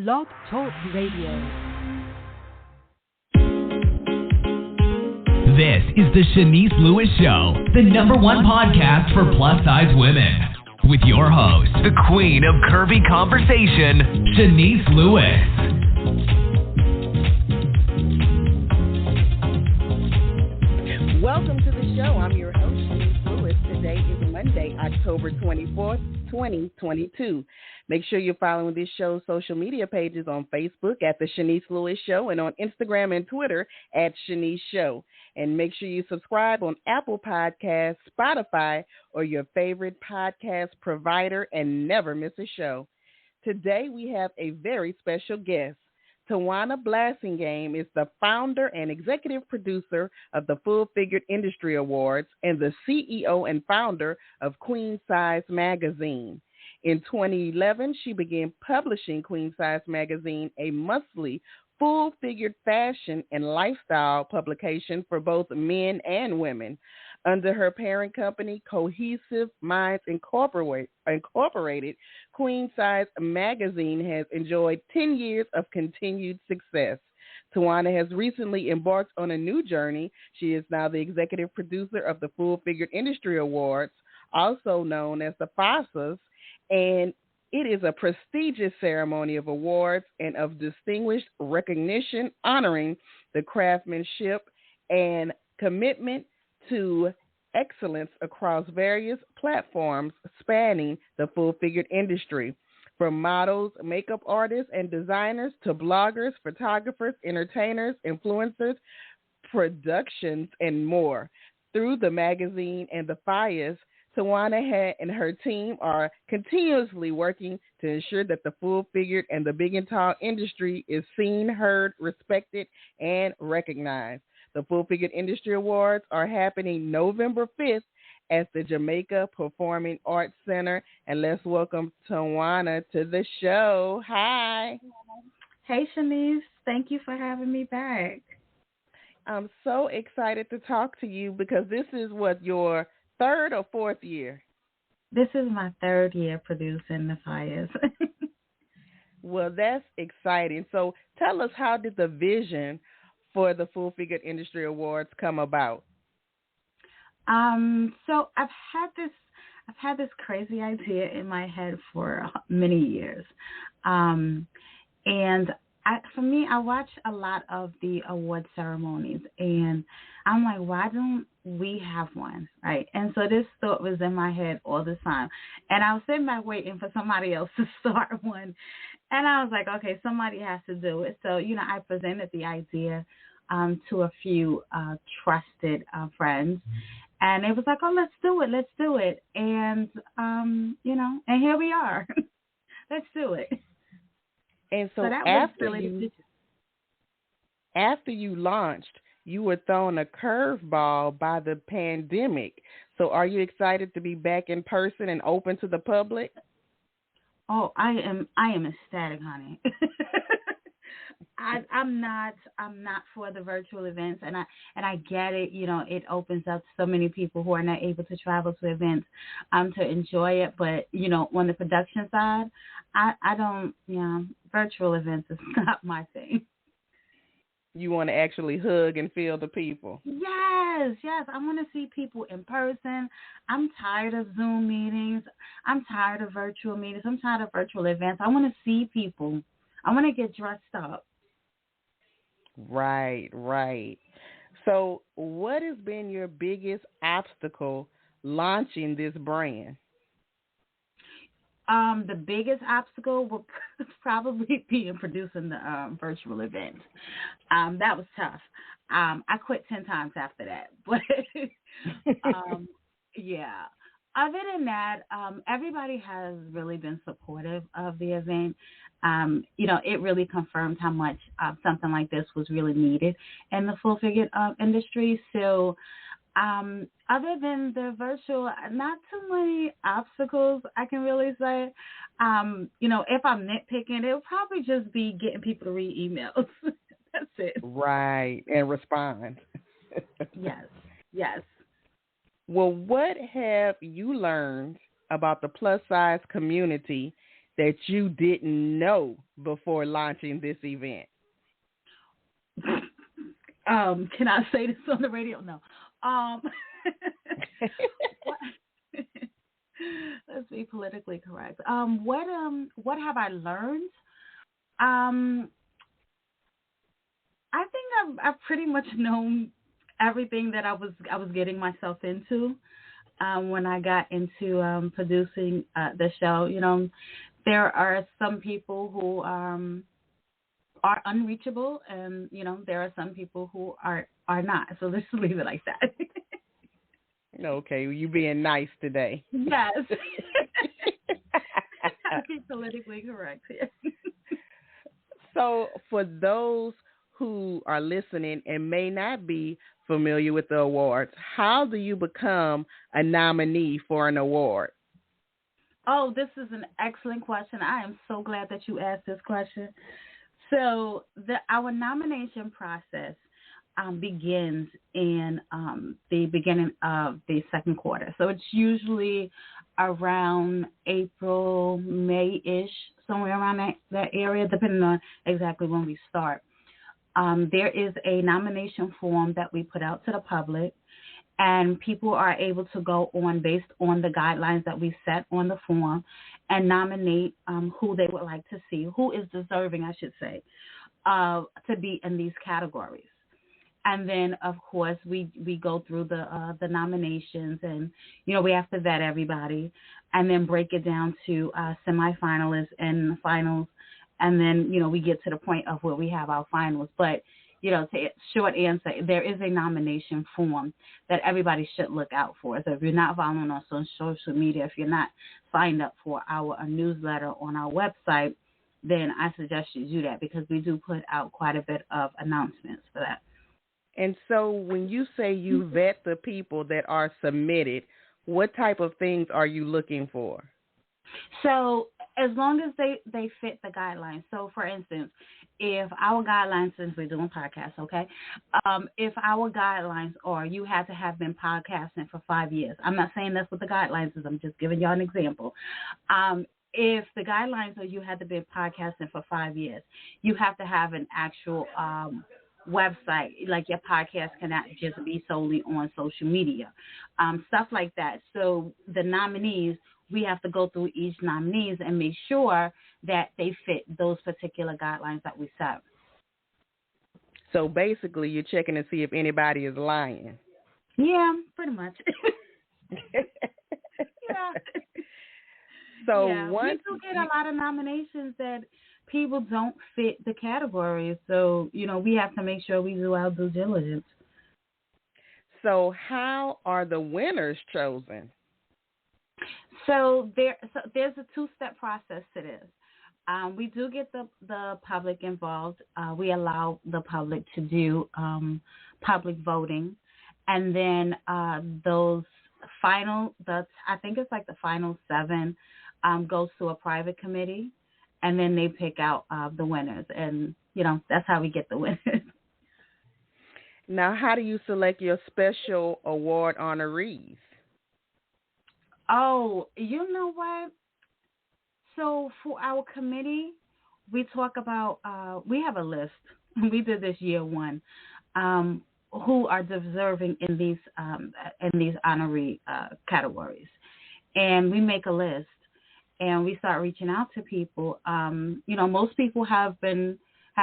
Blog Talk Radio. This is the Shanice Lewis Show, the #1 podcast for plus-size women. With your host, the queen of curvy conversation, Shanice Lewis. Welcome to the show. I'm your host, Shanice Lewis. Today is Monday, October 24th, 2022. Make sure you're following this show's social media pages on Facebook at The Shanice Lewis Show and on Instagram and Twitter at Shanice Show. And make sure you subscribe on Apple Podcasts, Spotify, or your favorite podcast provider and never miss a show. Today we have a very special guest. Tawana Blassingame is the founder and executive producer of the Full Figured Industry Awards and the CEO and founder of Queen Size Magazine. In 2011, she began publishing Queen Size Magazine, a monthly full-figured fashion and lifestyle publication for both men and women. Under her parent company, Cohesive Minds Incorporated, Queen Size Magazine has enjoyed 10 years of continued success. Tawana has recently embarked on a new journey. She is now the executive producer of the Full Figured Industry Awards, also known as the FFIAs, and it is a prestigious ceremony of awards and of distinguished recognition honoring the craftsmanship and commitment to excellence across various platforms spanning the full-figured industry, from models, makeup artists, and designers to bloggers, photographers, entertainers, influencers, productions, and more. Through the magazine and the FFIAs, Tawana and her team are continuously working to ensure that the full-figured and the big and tall industry is seen, heard, respected, and recognized. The Full Figured Industry Awards are happening November 5th at the Jamaica Performing Arts Center. And let's welcome Tawana to the show. Hi. Hey, Shanice. Thank you for having me back. I'm so excited to talk to you because this is your third or fourth year? This is my third year producing the FFIAs. Well, that's exciting. So tell us, how did the vision for the Full Figured Industry Awards come about? So I've had this crazy idea in my head for many years. And for me, I watch a lot of the award ceremonies, and I'm like, why don't we have one, right? And so this thought was in my head all the time. And I was sitting back waiting for somebody else to start one. And I was like, okay, somebody has to do it. So, I presented the idea to a few trusted friends. And it was like, oh, let's do it. And, and here we are. Let's do it. And so after you launched, you were thrown a curveball by the pandemic. So are you excited to be back in person and open to the public? Oh, I am ecstatic, honey. I'm not for the virtual events, and I get it. It opens up so many people who are not able to travel to events to enjoy it. But on the production side, I don't. Virtual events is not my thing. You want to actually hug and feel the people. Yes. I want to see people in person. I'm tired of Zoom meetings. I'm tired of virtual meetings. I'm tired of virtual events. I want to see people. I want to get dressed up. Right. So what has been your biggest obstacle launching this brand? The biggest obstacle will probably be in producing the virtual event. That was tough. I quit 10 times after that. But, yeah. Other than that, everybody has really been supportive of the event. It really confirmed how much something like this was really needed in the full-figured industry. So, other than the virtual, not too many obstacles I can really say. If I'm nitpicking, it'll probably just be getting people to read emails. That's it. Right, and respond. Yes. Well, what have you learned about the plus size community that you didn't know before launching this event? Can I say this on the radio? No. Let's be politically correct. What have I learned? I think I've pretty much known everything that I was getting myself into when I got into producing the show. You know, there are some people who are unreachable, and you know, there are some people who are not. So let's leave it like that. Okay, you being nice today. Yes. I'll be politically correct here. So for those who are listening and may not be familiar with the awards, how do you become a nominee for an award? Oh, this is an excellent question. I am so glad that you asked this question. So our nomination process begins in the beginning of the second quarter. So it's usually around April, May-ish, somewhere around that area, depending on exactly when we start. There is a nomination form that we put out to the public, and people are able to go on based on the guidelines that we set on the form and nominate who they would like to see, who is deserving, I should say, to be in these categories. And then, of course, we go through the nominations, and, you know, we have to vet everybody and then break it down to semifinalists and finals. And then, you know, we get to the point of where we have our finals. But, you know, to short answer, there is a nomination form that everybody should look out for. So if you're not following us on social media, if you're not signed up for our newsletter on our website, then I suggest you do that, because we do put out quite a bit of announcements for that. And so when you say you vet the people that are submitted, what type of things are you looking for? So as long as they fit the guidelines. So, for instance, if our guidelines, since we're doing podcasts, okay, if our guidelines are you had to have been podcasting for 5 years. I'm not saying that's what the guidelines is. I'm just giving y'all an example. If the guidelines are you had to be podcasting for 5 years, you have to have an actual website. Like, your podcast cannot just be solely on social media, stuff like that. So the nominees, we have to go through each nominees and make sure that they fit those particular guidelines that we set. So basically, you're checking to see if anybody is lying. Yeah, pretty much. Yeah. So yeah, we do get a lot of nominations that people don't fit the categories. So, you know, we have to make sure we do our due diligence. So how are the winners chosen? So there's a two-step process to this. We do get the public involved. We allow the public to do public voting. And then those final, I think it's like the final 7 goes to a private committee. And then they pick out the winners. And, you know, that's how we get the winners. Now, how do you select your special award honorees? Oh, you know what? So for our committee, we talk about, we have a list. We did this year 1, who are deserving in these honoree categories. And we make a list, and we start reaching out to people. You know, most people have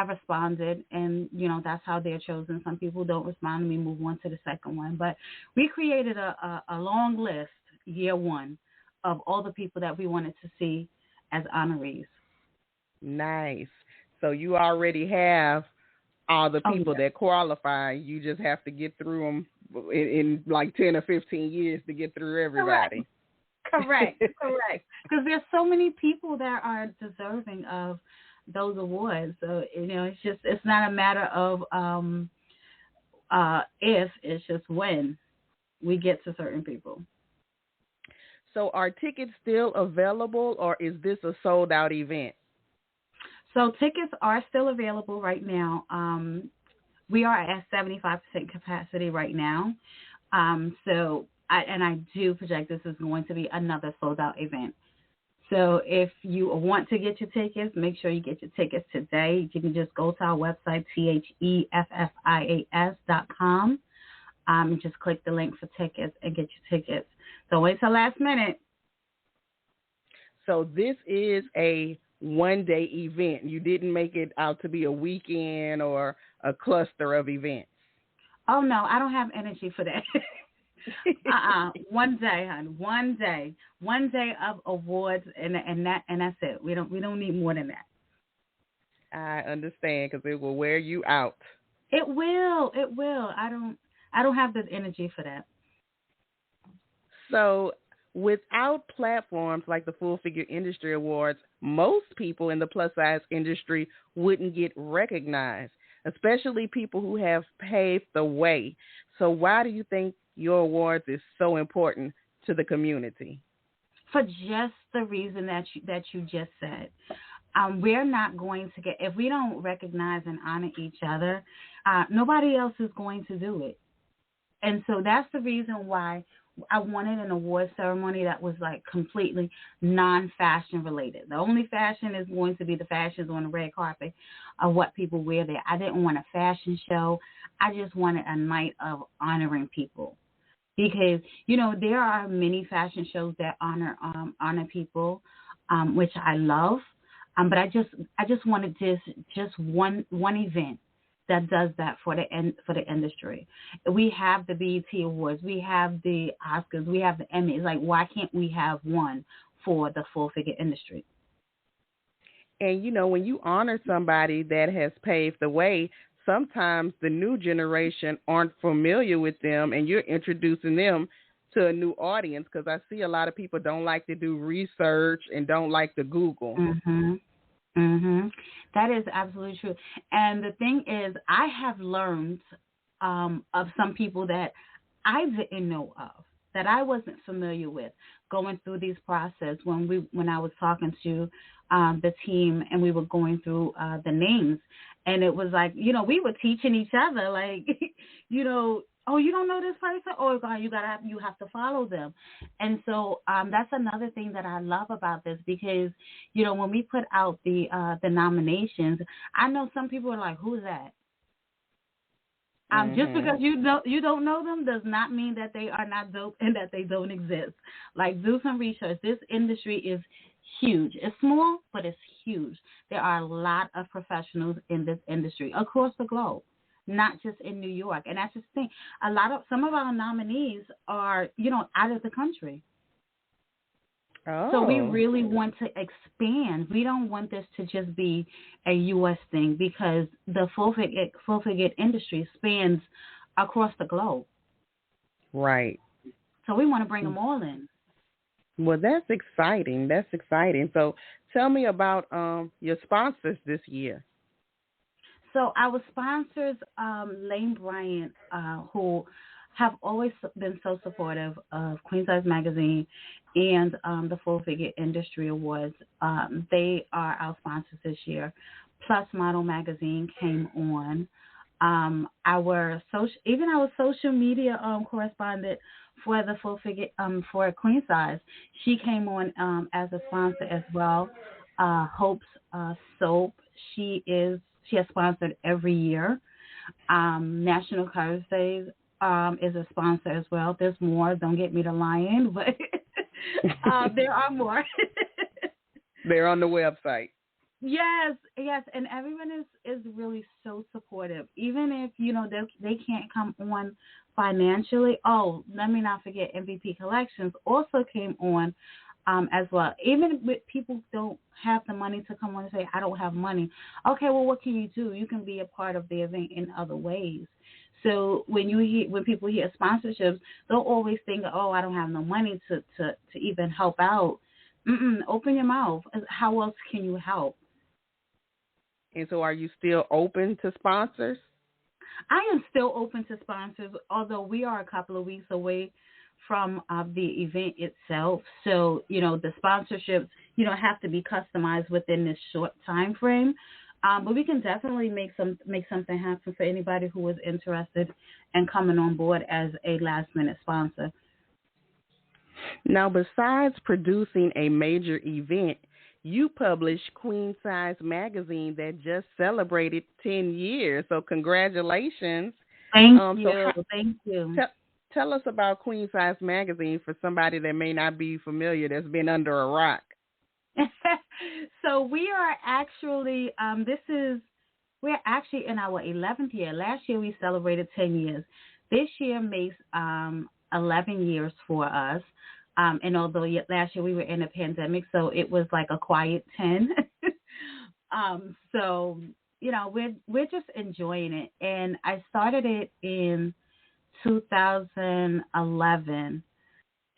responded, and, you know, that's how they're chosen. Some people don't respond, and we move on to the second one. But we created a long list, year 1, of all the people that we wanted to see as honorees. Nice. So you already have all the people that qualify. You just have to get through them in like 10 or 15 years to get through everybody. Correct. Because there's so many people that are deserving of those awards. So, you know, it's not a matter of if, it's just when we get to certain people. So are tickets still available, or is this a sold-out event? So tickets are still available right now. We are at 75% capacity right now. So I do project this is going to be another sold-out event. So if you want to get your tickets, make sure you get your tickets today. You can just go to our website, THEFFIAS.com, and just click the link for tickets and get your tickets. Don't wait till last minute. So this is a one-day event. You didn't make it out to be a weekend or a cluster of events. Oh, no, I don't have energy for that. One day, hon. One day of awards, and that's it. We don't need more than that. I understand, because it will wear you out. It will. I don't have the energy for that. So without platforms like the Full Figure Industry Awards, most people in the plus size industry wouldn't get recognized, especially people who have paved the way. So why do you think your awards is so important to the community? For just the reason that you just said. We're not going to get, if we don't recognize and honor each other, nobody else is going to do it. And so that's the reason why I wanted an award ceremony that was like completely non-fashion related. The only fashion is going to be the fashions on the red carpet of what people wear there. I didn't want a fashion show. I just wanted a night of honoring people. Because, there are many fashion shows that honor people, which I love. But I just wanted just one event that does that for the industry. We have the BET Awards, we have the Oscars, we have the Emmys. Like, why can't we have one for the full figure industry? And when you honor somebody that has paved the way, sometimes the new generation aren't familiar with them, and you're introducing them to a new audience, because I see a lot of people don't like to do research and don't like to Google. That is absolutely true. And the thing is, I have learned of some people that I didn't know of, that I wasn't familiar with, going through these process when I was talking to the team and we were going through the names. And it was like, we were teaching each other, like, oh, you don't know this person? Oh, God, you have to follow them. And so that's another thing that I love about this, because, when we put out the nominations, I know some people are like, who's that? Just because you don't know them does not mean that they are not dope and that they don't exist. Like, do some research. This industry is huge. It's small, but it's huge. There are a lot of professionals in this industry across the globe, not just in New York. And that's just the thing. Some of our nominees are, out of the country. Oh. So we really want to expand. We don't want this to just be a U.S. thing, because the full figure industry spans across the globe. Right. So we want to bring them all in. Well, that's exciting. So tell me about your sponsors this year. So our sponsors, Lane Bryant, who have always been so supportive of Queen Size Magazine and the Full Figure Industry Awards. They are our sponsors this year. Plus Model Magazine came on. Our social media correspondent for the Full Figure for Queen Size, she came on as a sponsor as well. Hope's Soap, she has sponsored every year. National Colors Days is a sponsor as well. There's more. Don't get me to lying, but there are more. They're on the website. Yes, and everyone is really so supportive. Even if they can't come on financially. Oh, let me not forget, MVP Collections also came on as well. Even if people don't have the money to come on and say, I don't have money. Okay, well, what can you do? You can be a part of the event in other ways. So when people hear sponsorships, they'll always think, oh, I don't have no money to even help out. Open your mouth. How else can you help? And so are you still open to sponsors? I am still open to sponsors, although we are a couple of weeks away from the event itself. So, the sponsorships, have to be customized within this short time frame. But we can definitely make something happen for anybody who is interested in coming on board as a last-minute sponsor. Now, besides producing a major event, you publish Queen Size Magazine that just celebrated 10 years. So, congratulations. Thank So, you. Thank you. tell us about Queen Size Magazine for somebody that may not be familiar, that's been under a rock. So we are actually, we're actually in our 11th year. Last year we celebrated 10 years. This year makes 11 years for us. And although last year we were in a pandemic, so it was like a quiet 10. So, we're just enjoying it. And I started it in 2011.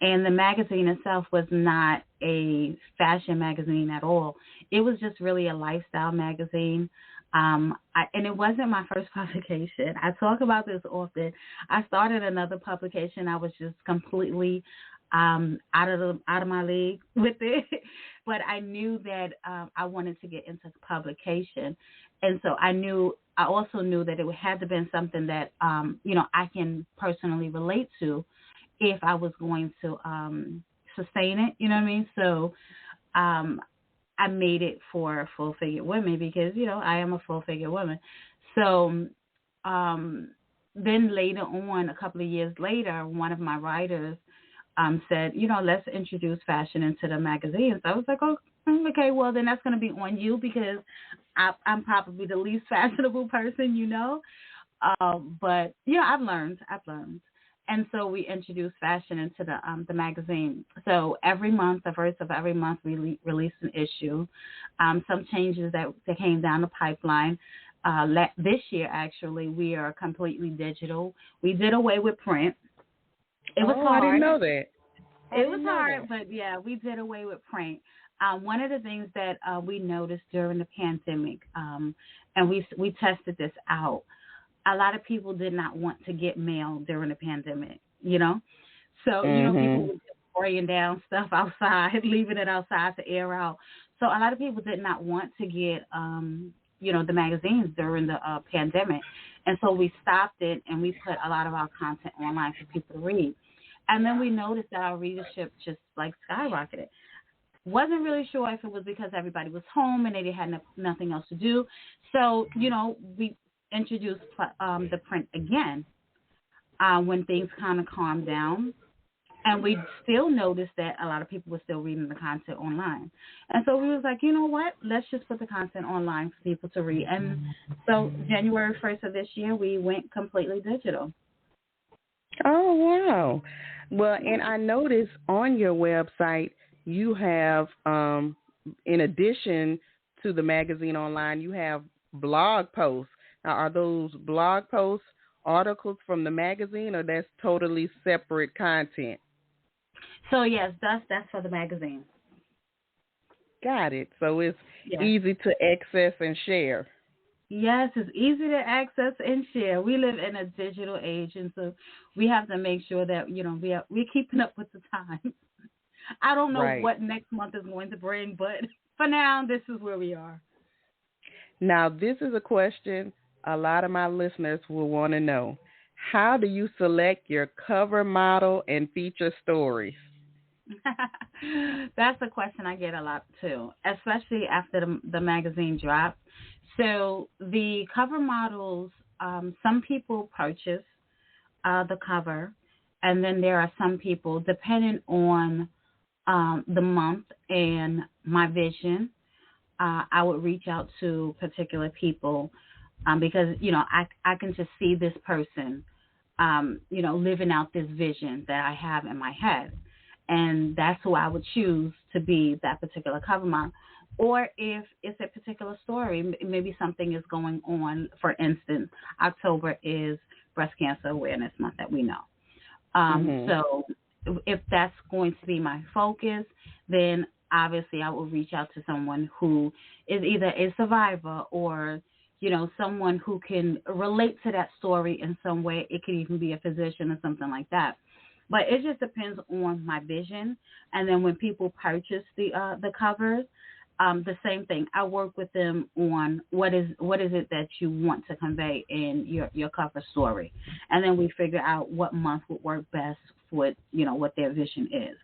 And the magazine itself was not a fashion magazine at all. It was just really a lifestyle magazine. And it wasn't my first publication. I talk about this often. I started another publication. I was just completely out of my league with it. But I knew that I wanted to get into publication. And so I also knew that it had to be something that, I can personally relate to if I was going to sustain it, you know what I mean? So I made it for full-figure women because, I am a full-figure woman. So then later on, a couple of years later, one of my writers said, let's introduce fashion into the magazine. So I was like, oh, okay, well, then that's going to be on you because I'm probably the least fashionable person, But, I've learned. And so we introduced fashion into the magazine. So every month, the first of every month, we release an issue. Some changes that came down the pipeline. This year, actually, we are completely digital. We did away with print. It was hard. I didn't know that. It was hard, but yeah, we did away with print. One of the things that we noticed during the pandemic, and we tested this out, a lot of people did not want to get mail during the pandemic, So, people were just spraying down stuff outside, leaving it outside to air out. So a lot of people did not want to get, the magazines during the pandemic. And so we stopped it and we put a lot of our content online for people to read. And then we noticed that our readership just skyrocketed. Wasn't really sure if it was because everybody was home and they had nothing else to do. So, we introduced the print again when things kind of calmed down, and we still noticed that a lot of people were still reading the content online. And so we was like, you know what, let's just put the content online for people to read. And so January 1st of this year, we went completely digital. Oh, wow. Well, and I noticed on your website you have, in addition to the magazine online, you have blog posts. Now, are those blog posts articles from the magazine, or that's totally separate content? So, yes, that's for the magazine. Got it. So it's easy to access and share. Yes, it's easy to access and share. We live in a digital age, and so we have to make sure that, we're keeping up with the times. I don't know what next month is going to bring, but for now, this is where we are. Now, this is a question a lot of my listeners will want to know. How do you select your cover model and feature stories? That's a question I get a lot, too, especially after the magazine dropped. So the cover models, some people purchase the cover, and then there are some people, depending on the month and my vision, I would reach out to particular people because, I can just see this person, living out this vision that I have in my head. And that's who I would choose to be that particular cover model. Or if it's a particular story, maybe something is going on. For instance, October is Breast Cancer Awareness Month that we know. So if that's going to be my focus, then obviously I will reach out to someone who is either a survivor or, someone who can relate to that story in some way. It could even be a physician or something like that. But it just depends on my vision. And then when people purchase the covers, the same thing. I work with them on what is it that you want to convey in your cover story. And then we figure out what month would work best for what their vision is.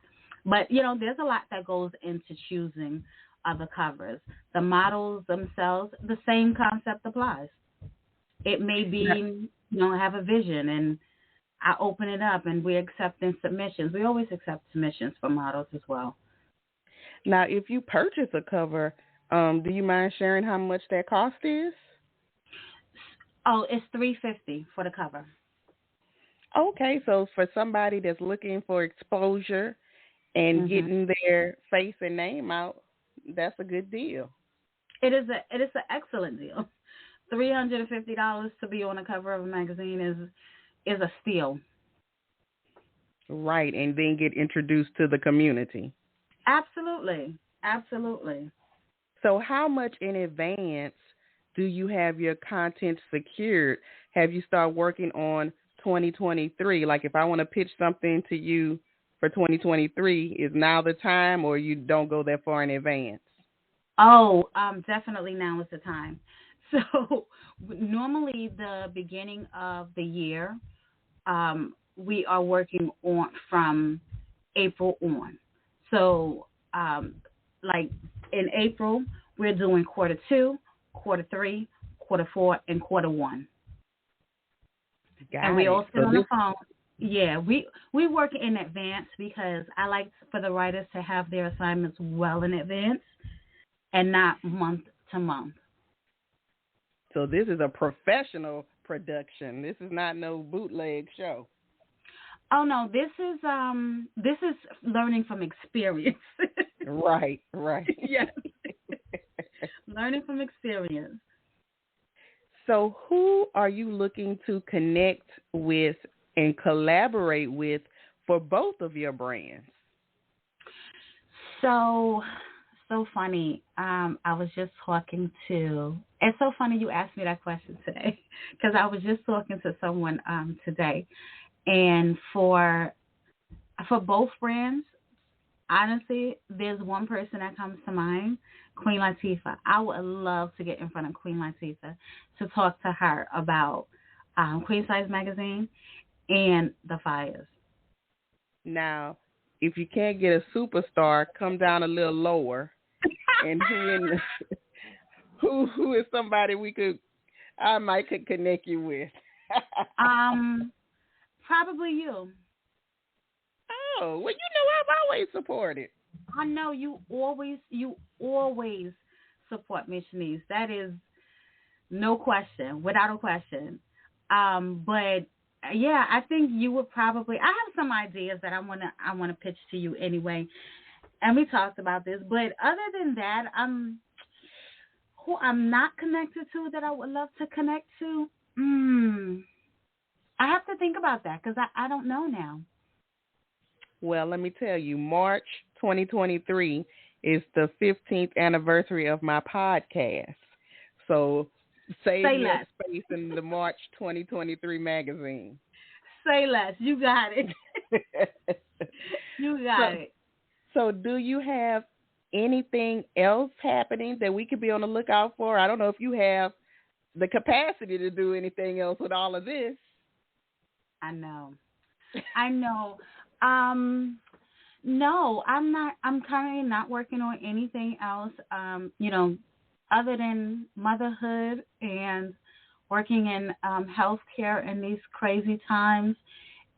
But, there's a lot that goes into choosing the covers. The models themselves, the same concept applies. It may be, have a vision, and I open it up and we're accepting submissions. We always accept submissions for models as well. Now, if you purchase a cover, do you mind sharing how much that cost is? Oh, it's $350 for the cover. Okay, so for somebody that's looking for exposure and getting their face and name out, that's a good deal. It is an excellent deal. $350 to be on the cover of a magazine is a steal. Right, and then get introduced to the community. Absolutely. Absolutely. So how much in advance do you have your content secured? Have you started working on 2023? Like if I want to pitch something to you for 2023, is now the time, or you don't go that far in advance? Oh, definitely now is the time. So normally the beginning of the year, we are working on from April on. So like in April, we're doing quarter 2, quarter 3, quarter 4, and quarter 1. And we all sit on the phone. Yeah, we work in advance because I like for the writers to have their assignments well in advance and not month to month. So this is a professional production. This is not no bootleg show. Oh no, this is learning from experience. Right. Yes. Learning from experience. So who are you looking to connect with and collaborate with for both of your brands? So funny. I was just talking to, it's so funny you asked me that question today because I was just talking to someone today. And for both brands, honestly, there's one person that comes to mind, Queen Latifah. I would love to get in front of Queen Latifah to talk to her about Queen Size Magazine and the FFIAs. Now, if you can't get a superstar, come down a little lower. And who is somebody I might could connect you with? Probably you. Oh, well, I've always supported. I know you always support Miss Shanice. That is no question, without a question. But yeah, I think you would probably. I have some ideas that I wanna pitch to you anyway, and we talked about this. But other than that, who I'm not connected to that I would love to connect to. I have to think about that because I don't know now. Well, let me tell you, March 2023 is the 15th anniversary of my podcast. So save your space in the March 2023 magazine. Say less. You got it. You got it. So do you have anything else happening that we could be on the lookout for? I don't know if you have the capacity to do anything else with all of this. I know. No, I'm not. I'm currently not working on anything else. Other than motherhood and working in healthcare in these crazy times,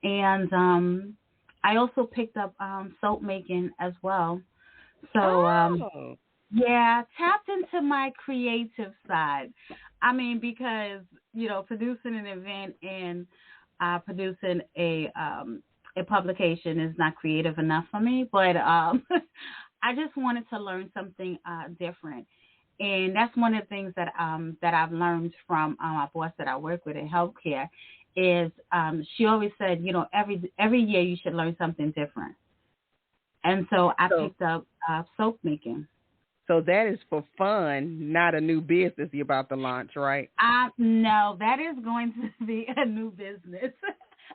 and I also picked up soap making as well. So yeah, tapped into my creative side. I mean, because producing an event and producing a publication is not creative enough for me, but I just wanted to learn something different, and that's one of the things that I've learned from my boss that I work with in healthcare is she always said, every year you should learn something different, and so I picked up soap making. So that is for fun, not a new business you're about to launch, right? No, that is going to be a new business.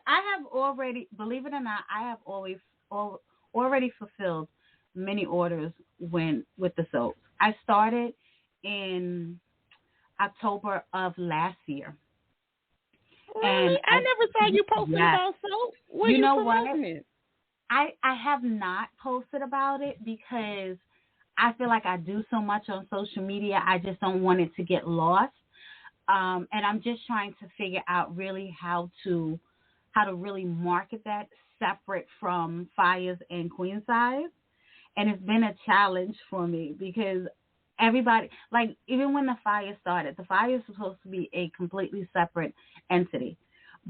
I have already, believe it or not, already fulfilled many orders with the soaps. I started in October of last year. Really? And I never saw you posting about soap. Where you know what? It? I have not posted about it because I feel like I do so much on social media. I just don't want it to get lost. And I'm just trying to figure out really how to really market that separate from FIAs and queen size. And it's been a challenge for me because everybody, like even when the FIA started, the FIA is supposed to be a completely separate entity,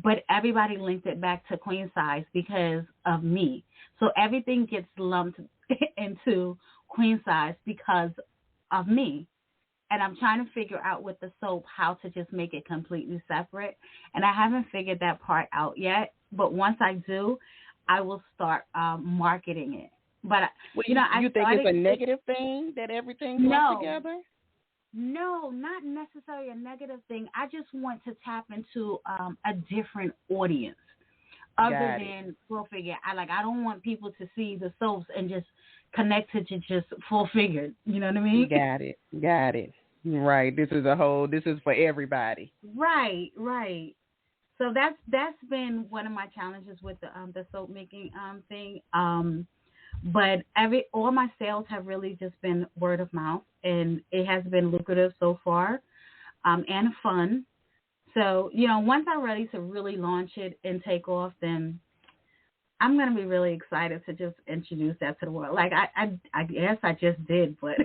but everybody linked it back to queen size because of me. So everything gets lumped into queen size because of me. And I'm trying to figure out with the soap how to just make it completely separate. And I haven't figured that part out yet. But once I do, I will start marketing it. But, well, you think it's a negative thing that everything's lumped together? No, not necessarily a negative thing. I just want to tap into a different audience other than full figure. I don't want people to see the soaps and just connect it to just full figure. You know what I mean? Got it. Right. This is for everybody. Right. So that's been one of my challenges with the soap making thing. But all my sales have really just been word of mouth, and it has been lucrative so far, and fun. So, once I'm ready to really launch it and take off, then I'm going to be really excited to just introduce that to the world. Like, I guess I just did, but.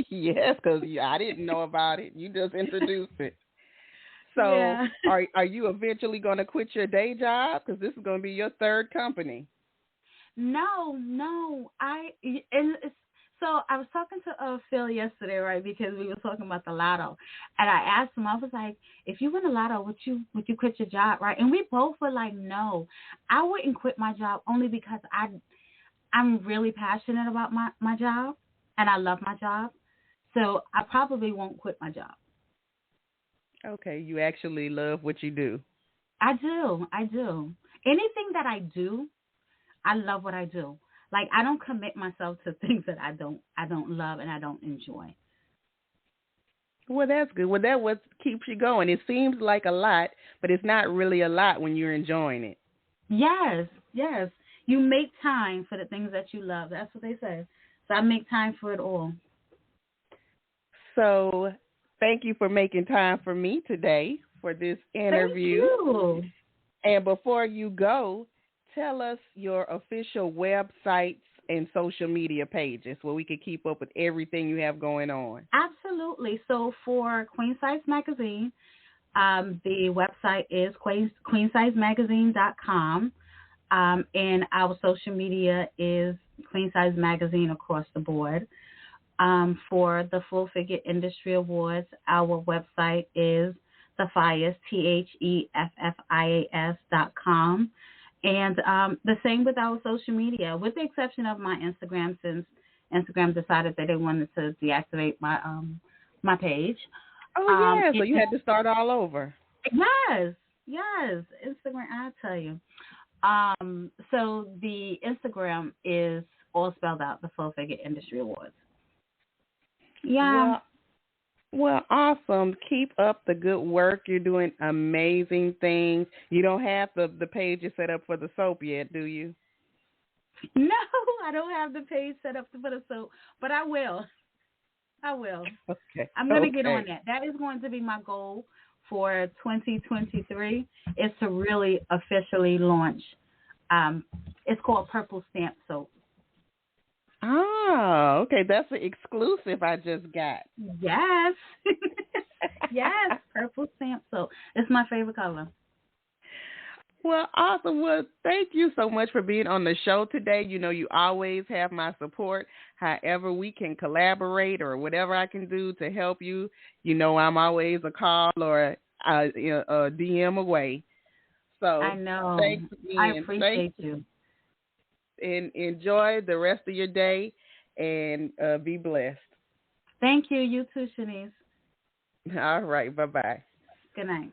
Yes, because I didn't know about it. You just introduced it. So yeah. Are you eventually going to quit your day job? Because this is going to be your third company. No. So I was talking to Phil yesterday, right? Because we were talking about the lotto, and I asked him. I was like, "If you win the lotto, would you quit your job?" Right? And we both were like, "No, I wouldn't quit my job only because I'm really passionate about my job, and I love my job. So I probably won't quit my job." Okay, you actually love what you do. I do. Anything that I do, I love what I do. Like, I don't commit myself to things that I don't love and I don't enjoy. Well, that's good. Well, that's what keeps you going. It seems like a lot, but it's not really a lot when you're enjoying it. Yes. You make time for the things that you love. That's what they say. So I make time for it all. So thank you for making time for me today for this interview. Thank you. And before you go, tell us your official websites and social media pages where we can keep up with everything you have going on. Absolutely. So for Queen Size Magazine, the website is queensizemagazine.com. And our social media is Queen Size Magazine across the board. For the Full Figure Industry Awards, our website is theFFIAs, THEFFIAS.com. And the same with our social media, with the exception of my Instagram, since Instagram decided that they wanted to deactivate my page. Oh, yeah, so you had to start all over. Yes, Instagram, I tell you. So the Instagram is all spelled out, the Full Figure Industry Awards. Yeah. Well, awesome. Keep up the good work. You're doing amazing things. You don't have the pages set up for the soap yet, do you? No, I don't have the page set up for the soap, but I will. Okay. I'm going to get on that. That is going to be my goal for 2023, is to really officially launch. It's called Purple Stamp Soap. Oh, okay. That's an exclusive I just got. Yes. Yes, Purple Stamp Soap. It's my favorite color. Well, awesome. Well, thank you so much for being on the show today. You know, you always have my support. However we can collaborate or whatever I can do to help you, you know, I'm always a call or a DM away. So I know. Thanks again. I appreciate you. And enjoy the rest of your day and be blessed. Thank you. You too, Shanice. All right. Bye-bye. Good night.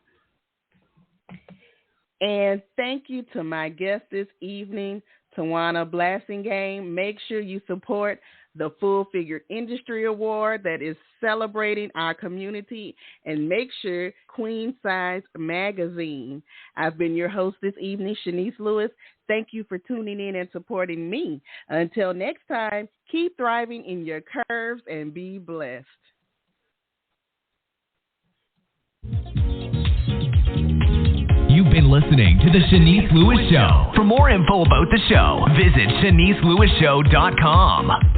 And thank you to my guest this evening, Tawana Blassingame. Make sure you support the Full Figure Industry Award that is celebrating our community, and make sure Queen Size Magazine. I've been your host this evening, Shanice Lewis. Thank you for tuning in and supporting me. Until next time, keep thriving in your curves and be blessed. You've been listening to The Shanice Lewis Show. For more info about the show, visit ShaniceLewisShow.com.